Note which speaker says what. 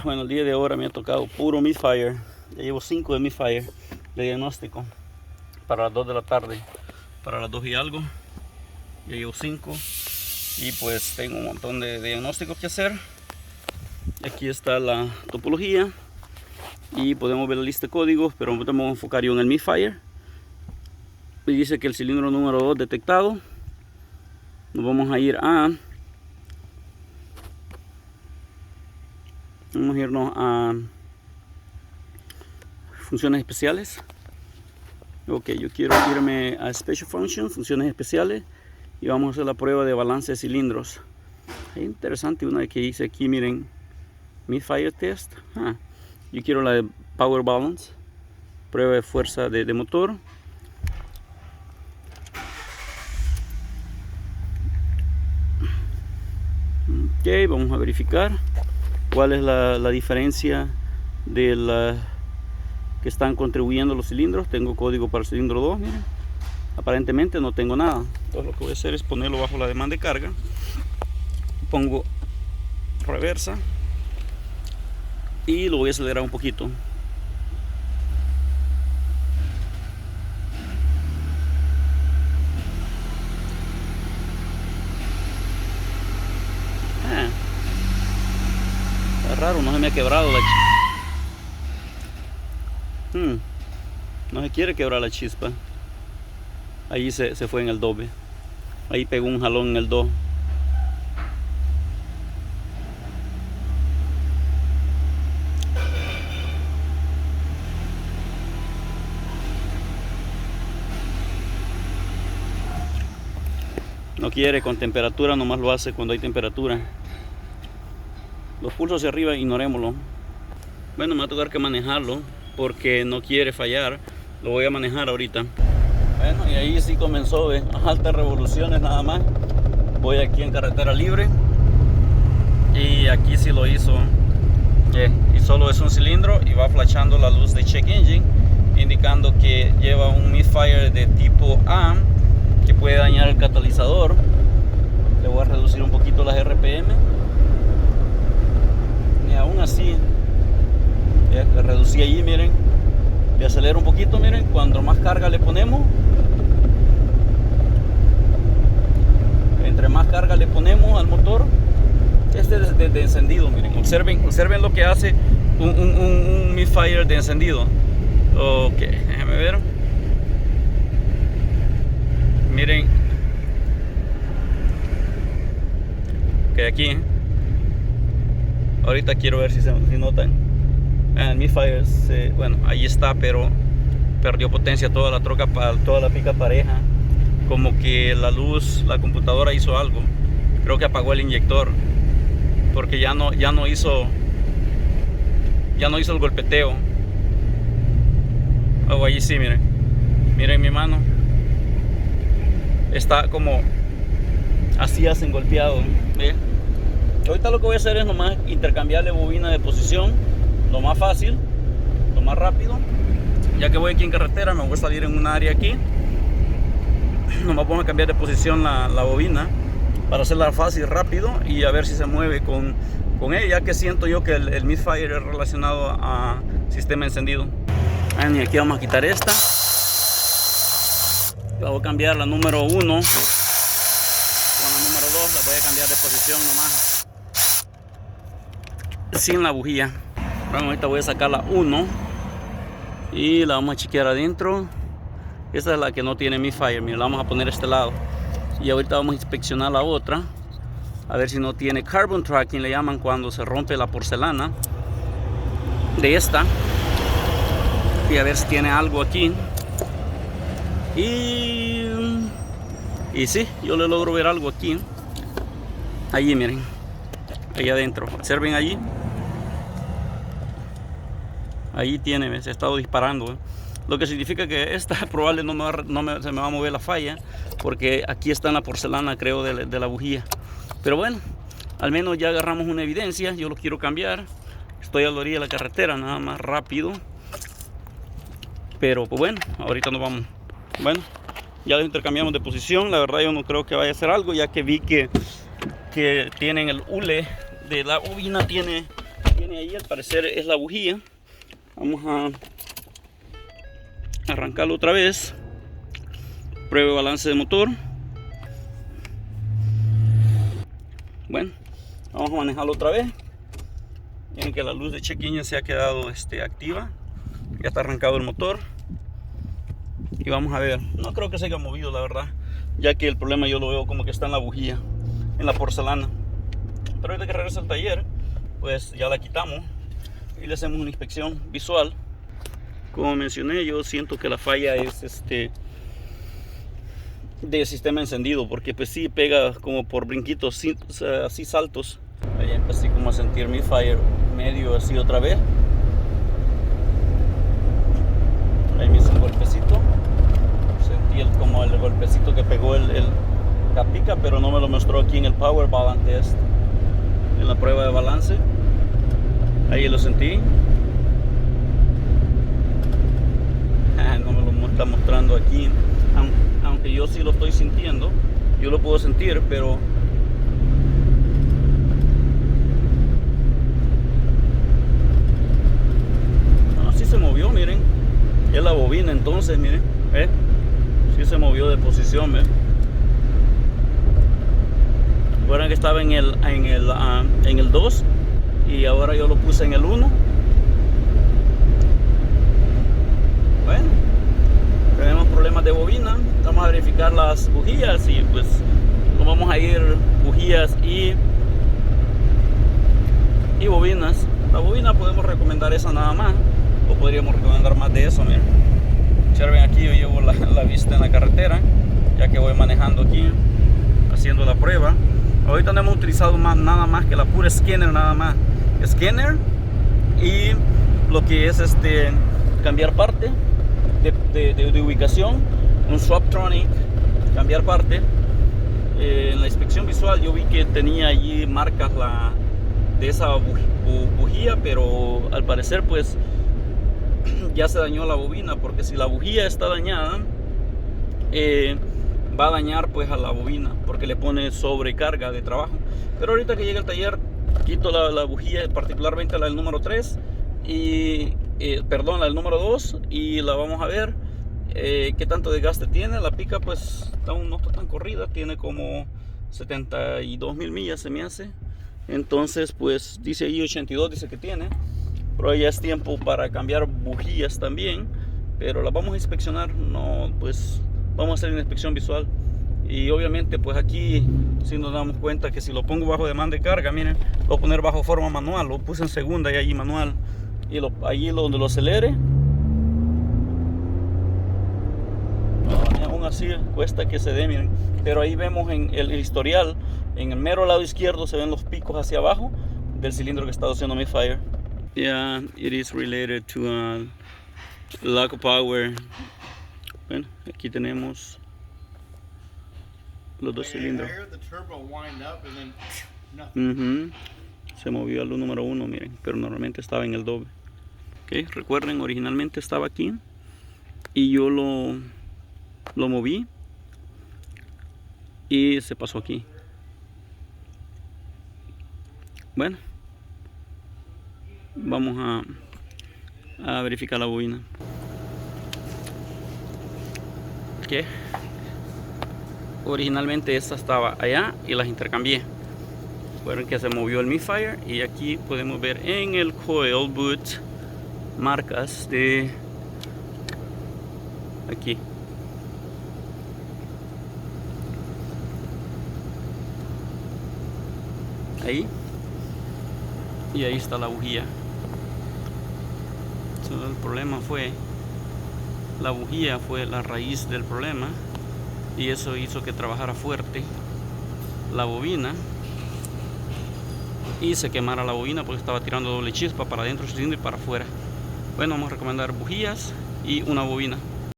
Speaker 1: Bueno, el día de ahora me ha tocado puro misfire. Ya llevo 5 de misfire de diagnóstico para las 2 de la tarde. Para las 2 y algo ya llevo 5 y pues tengo un montón de diagnósticos que hacer. Aquí está la topología y podemos ver la lista de códigos, pero vamos a enfocar yo en el misfire. Y dice que el cilindro número 2 detectado. Nos vamos a ir a irnos a funciones especiales. Ok, yo quiero irme a Special Function, funciones especiales, y vamos a hacer la prueba de balance de cilindros. Es interesante una que hice aquí, miren, misfire test. Yo quiero la de Power Balance, prueba de fuerza de motor. Ok, vamos a verificar cuál es la diferencia de la que están contribuyendo los cilindros. Tengo código para el cilindro 2, miren. Aparentemente no tengo nada. Entonces lo que voy a hacer es ponerlo bajo la demanda de carga. Pongo reversa y lo voy a acelerar un poquito. Está raro, no se me ha quebrado la chispa. No se quiere quebrar la chispa. Ahí se fue en el doble. Ahí pegó un jalón en el do. No quiere con temperatura, nomás lo hace cuando hay temperatura. Los pulsos hacia arriba, ignorémoslo. Bueno, me va a tocar que manejarlo porque no quiere fallar. Lo voy a manejar ahorita. Bueno, y ahí sí comenzó, a altas revoluciones nada más. Voy aquí en carretera libre y aquí sí lo hizo. Y solo es un cilindro y va flashando la luz de check engine, indicando que lleva un misfire de tipo A que puede dañar el catalizador. Le voy a reducir un poquito las RPM y aún así le reducí allí, miren, le acelero un poquito, miren, cuando más carga le ponemos, entre más carga le ponemos al motor. Este es de encendido, miren, observen lo que hace un misfire de encendido. Ok, déjenme ver. Miren, que aquí, ahorita quiero ver si notan. El misfire, bueno, ahí está, pero perdió potencia toda la troca, toda la pica pareja. Como que la luz, la computadora hizo algo. Creo que apagó el inyector, porque ya no hizo el golpeteo. Oh, ahí sí, miren mi mano. Está como así hacen golpeado. ¿Ve? Ahorita lo que voy a hacer es nomás intercambiarle bobina de posición, lo más fácil, lo más rápido. Ya que voy aquí en carretera, me voy a salir en un área aquí. Nomás vamos a cambiar de posición la bobina para hacerla fácil, rápido, y a ver si se mueve con ella, que siento yo que el misfire es relacionado a sistema encendido. Y aquí vamos a quitar esta. La voy a cambiar la número 1 con la número 2, la voy a cambiar de posición nomás, sin la bujía. Bueno, ahorita voy a sacar la 1 y la vamos a chequear adentro. Esta es la que no tiene misfire, mira, la vamos a poner a este lado. Y ahorita vamos a inspeccionar la otra, a ver si no tiene carbon tracking, le llaman cuando se rompe la porcelana de esta. Y a ver si tiene algo aquí. Y sí, yo le logro ver algo aquí. Allí, miren, ahí adentro, observen allí. Ahí tiene, se ha estado disparando. Lo que significa que esta probable se me va a mover la falla, porque aquí está en la porcelana, creo, de la bujía. Pero bueno, al menos ya agarramos una evidencia. Yo lo quiero cambiar. Estoy a la orilla de la carretera, nada más rápido. Pero pues bueno, ahorita nos vamos. Bueno, ya lo intercambiamos de posición. La verdad yo no creo que vaya a hacer algo, ya que vi que tienen el hule de la bobina, tiene Tiene ahí, al parecer es la bujía. Vamos a arrancarlo otra vez. Prueba de balance de motor. Bueno, vamos a manejarlo otra vez. Miren que la luz de check-in ya se ha quedado activa. Ya está arrancado el motor. Y vamos a ver. No creo que se haya movido, la verdad, ya que el problema yo lo veo como que está en la bujía, en la porcelana. Pero ahorita que regrese al taller, pues ya la quitamos y le hacemos una inspección visual. Como mencioné, yo siento que la falla es de sistema encendido, porque pues sí pega como por brinquitos, así saltos. Ahí empecé como a sentir mi fire medio así otra vez. Ahí me hizo un golpecito. Sentí como el golpecito que pegó la pica, pero no me lo mostró aquí en el Power Balance Test, en la prueba de balance. Ahí lo sentí. No me lo está mostrando aquí, aunque yo sí lo estoy sintiendo. Yo lo puedo sentir, pero sí se movió, miren. Es la bobina, entonces, miren, sí se movió de posición, Recuerden que estaba en el 2 y ahora yo lo puse en el 1. Bueno, tenemos problemas de bobina. Vamos a verificar las bujías y pues nos vamos a ir bujías y bobinas. La bobina podemos recomendar esa nada más, o podríamos recomendar más de eso. Miren, observen aquí, yo llevo la vista en la carretera, ya que voy manejando aquí haciendo la prueba. Ahorita no hemos utilizado nada más que la pura scanner, nada más scanner, y lo que es cambiar parte de ubicación, un Swaptronic, cambiar parte. En la inspección visual yo vi que tenía allí marcas de esa bujía, pero al parecer pues ya se dañó la bobina, porque si la bujía está dañada, va a dañar pues a la bobina, porque le pone sobrecarga de trabajo. Pero ahorita que llegue al taller, quito la bujía, particularmente la del número 3 y perdón, la del número 2, y la vamos a ver qué tanto desgaste tiene. La pica pues no está tan corrida, tiene como 72,000 millas se me hace. Entonces pues dice ahí 82, dice que tiene, pero ya es tiempo para cambiar bujías también. Pero las vamos a inspeccionar, no, pues vamos a hacer una inspección visual. Y obviamente pues aquí si nos damos cuenta que si lo pongo bajo demanda de carga, miren, lo voy a poner bajo forma manual, lo puse en segunda y allí manual, y allí donde lo acelere, aún así cuesta que se dé, miren. Pero ahí vemos en el historial, en el mero lado izquierdo se ven los picos hacia abajo del cilindro que está haciendo mi fire. Yeah, it is related to lack of power. Bueno, aquí tenemos los dos cilindros. Se movió al número 1, miren, pero normalmente estaba en el doble. Okay, recuerden, originalmente estaba aquí y yo lo moví y se pasó aquí. Bueno, vamos a verificar la bobina. Que originalmente esta estaba allá y las intercambié. Recuerden que se movió el misfire, y aquí podemos ver en el coil boot marcas de aquí. Ahí, y ahí está la bujía. Entonces, el problema fue la bujía, fue la raíz del problema, y eso hizo que trabajara fuerte la bobina y se quemara la bobina porque estaba tirando doble chispa para adentro del cilindro y para afuera. Bueno, vamos a recomendar bujías y una bobina.